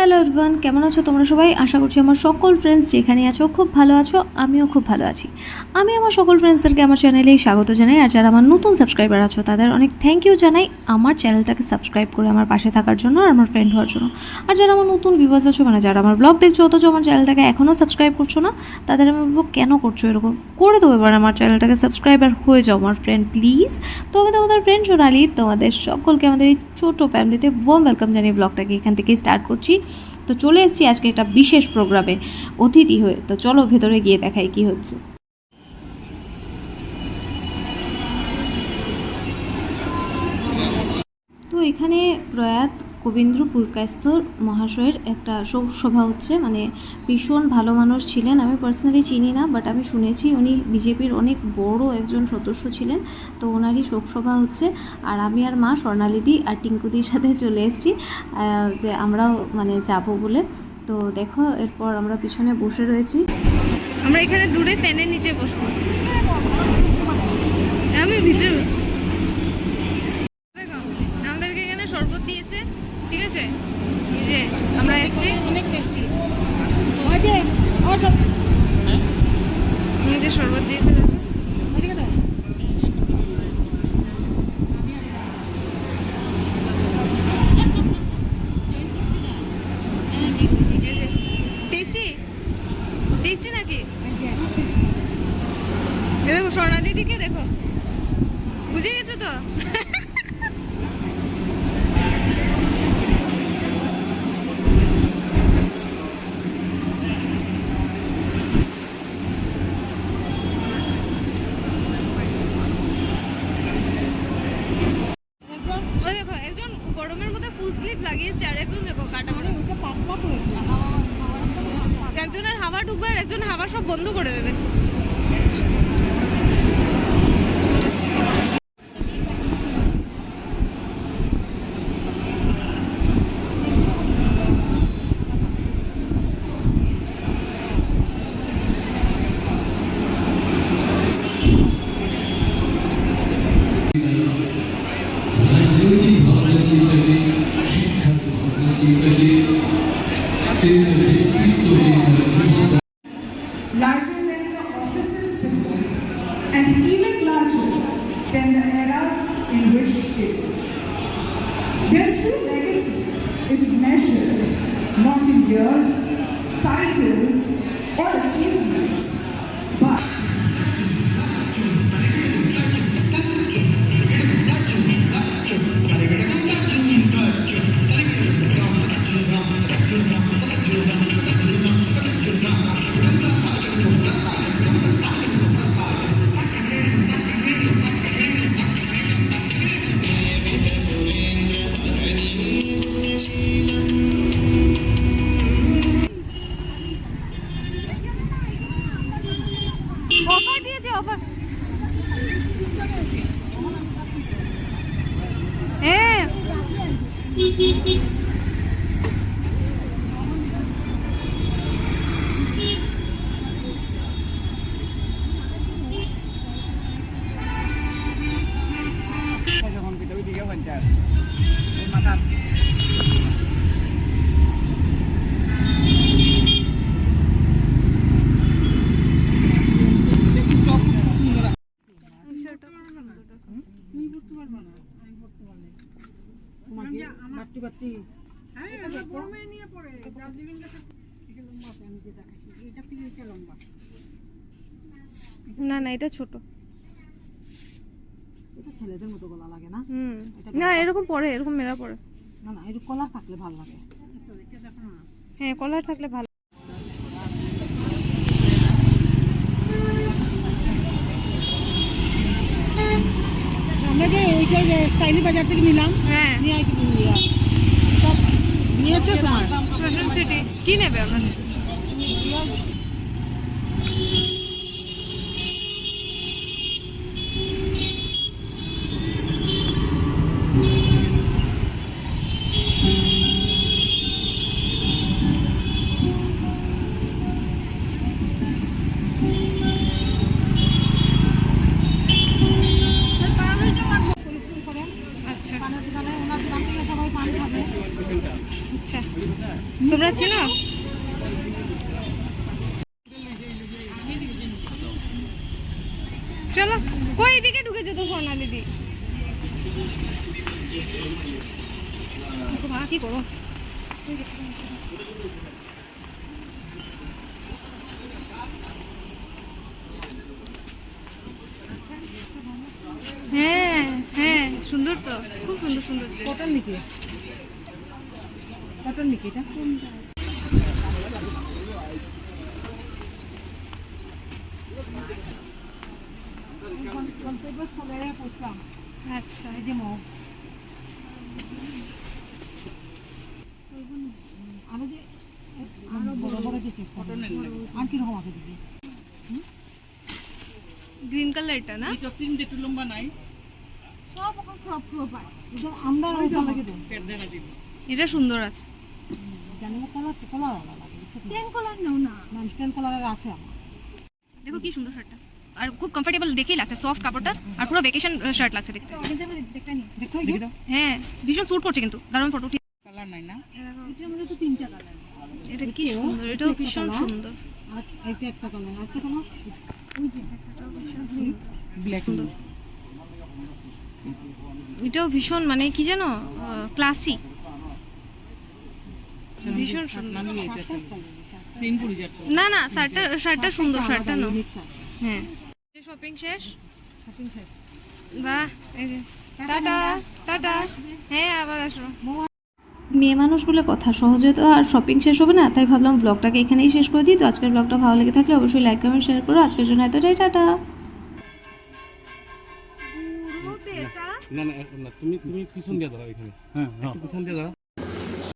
Hello everyone, কেমন আছো তোমরা সবাই? আশা করছি আমার সকল ফ্রেন্ডস যেখানে আছো খুব ভালো আছো। আমিও খুব ভালো আছি। আমি আমার সকল ফ্রেন্ডসদেরকে আমার চ্যানেলেই স্বাগত জানাই। আর যারা আমার নতুন সাবস্ক্রাইবার আছো তাদের অনেক থ্যাংক ইউ জানাই আমার চ্যানেলটাকে সাবস্ক্রাইব করে আমার পাশে থাকার জন্য আর আমার ফ্রেন্ড হওয়ার জন্য। আর যারা আমার নতুন ভিউয়ার্স আছো, মানে যারা আমার ব্লগ দেখছো অথচ আমার চ্যানেলটাকে এখনও সাবস্ক্রাইব করছো না, তাদের আমি বলবো কেন করছো এরকম? করে দেবো এবার আমার চ্যানেলটাকে সাবস্ক্রাইবার হয়ে যাও আমার ফ্রেন্ড প্লিজ। তো আমি তোমাদের ফ্রেন্ড সোনালি, তোমাদের সকলকে আমাদের এই ছোটো ফ্যামিলিতে ওয়ার্ম ওয়েলকাম জানিয়ে ব্লগটাকে এখান থেকেই স্টার্ট করছি। তো চলে এসেছি আজকে একটা বিশেষ প্রোগ্রামে অতিথি হয়ে। তো চলো ভেতরে গিয়ে দেখাই কি হচ্ছে। তো এখানে প্রয়াত কবীন্দ্র পুরকায়স্থ মহাশয়ের একটা শোকসভা হচ্ছে। মানে ভীষণ ভালো মানুষ ছিলেন, আমি পার্সোনালি চিনি না, বাট আমি শুনেছি উনি বিজেপির অনেক বড় একজন সদস্য ছিলেন। তো ওনারই শোকসভা হচ্ছে। আর আমি আর মা স্বর্ণালিদি আর টিঙ্কুদির সাথে চলে এসেছি যে আমরাও মানে যাবো বলে। তো দেখো এরপর আমরা পিছনে বসে রয়েছি। আমরা এখানে দূরে ফ্যানের নিচে বসবো। আমি ভিতরে বসছি। আমাদেরকে এখানে শরবত দিয়েছে, ঠিক আছে? এই যে আমরা এসেছি, অনেক টেস্টি। যে শরবত দিয়েছে টেস্টি টেস্টি নাকি? দেখো স্বর্ণালী দিকে দেখো, বুঝে গেছো তো? দেখো একজন গরমের মধ্যে ফুল স্লিভ লাগিয়েছে আর একজন দেখো কাটা করে। একজনের হাওয়া ঢুকবে আর একজন হাওয়া সব বন্ধ করে দেবে। Larger than the offices before, and even larger than the eras in which they were. Their true legacy is measured not in years, titles, or achievements, but offer দিয়েছে, অফার। হ্যাঁ না না এটা ছোট। এটা ছেলেদের মতো গলা লাগে না? না এরকম পরে, এরকম মেরা পরে। না না, এরকম কলার থাকলে ভালো লাগে। হ্যাঁ কলার থাকলে ভালো। আমরা যে ওইটা স্টাইলি বাজার থেকে নিলাম, হ্যাঁ সব নিয়েছো তোমার? ফ্যাশন সিটি কি নেবে আমরা? আচ্ছা ওনার দোকান থেকে সবাই পান খাবে। আচ্ছা তোমরা চেনো? চলো কই দিকে ঢুকেছো তো সোনা দিদি? মা কি করো? হ্যাঁ হ্যাঁ সুন্দর তো, খুব সুন্দর সুন্দর। কটন নাকি? কটন নাকি এটা? আচ্ছা এই যে মগ আরো যে আরো বড় বড় যে কটন আর কি রকম আছে দিদি? গ্রিন কালারটা না? সব এখন ক্রপ ক্রপ হয় এটা আমরা ওই লাগে তো এটা সুন্দর আছে। জানি না কালার কালার লাগে স্টেন কালার নাও না না স্টেন কালারের আছে আমার। দেখো কি সুন্দর শার্টটা, আর খুব কমফোর্টেবল দেখেই লাগছে, সফট কাপড়টা, আর পুরো ভ্যাকেশন শার্ট লাগছে দেখতে। দেখো হ্যাঁ ভীষণ স্যুট করছে কিন্তু, দারুণ ফটো। কালার নাই না এটার মধ্যে তো তিনটা কালার। এটা কি সুন্দর, এটাও ভীষণ সুন্দর। আর এটা একটা কালার আর একটা কালার ওই যে ব্ল্যাক সুন্দর। এটাও ভীষণ মানে কি জানো, ক্লাসি, ভীষণ সুন্দর। সেম পড়ে যাচ্ছে না না শার্টটা সুন্দর, শার্টটা না। হ্যাঁ শপিং শেষ? শপিং শেষ। বাহ এই যে টাটা টাটা। হ্যাঁ আবার আসো। মেয়ে মানুষ বলে কথা, সহজে তো আর শপিং শেষ হবে না, তাই ভাবলাম ব্লগটাকে এখানেই শেষ করে দিই। তো আজকের ব্লগটা ভালো লেগে থাকলে অবশ্যই লাইক কমেন্ট শেয়ার করো। আজকের জন্য এতটাই, টাটা। না না না, তুমি পিছন দিয়ে দাঁড়াও এখানে, হ্যাঁ পিছন দিয়ে দাঁড়াও।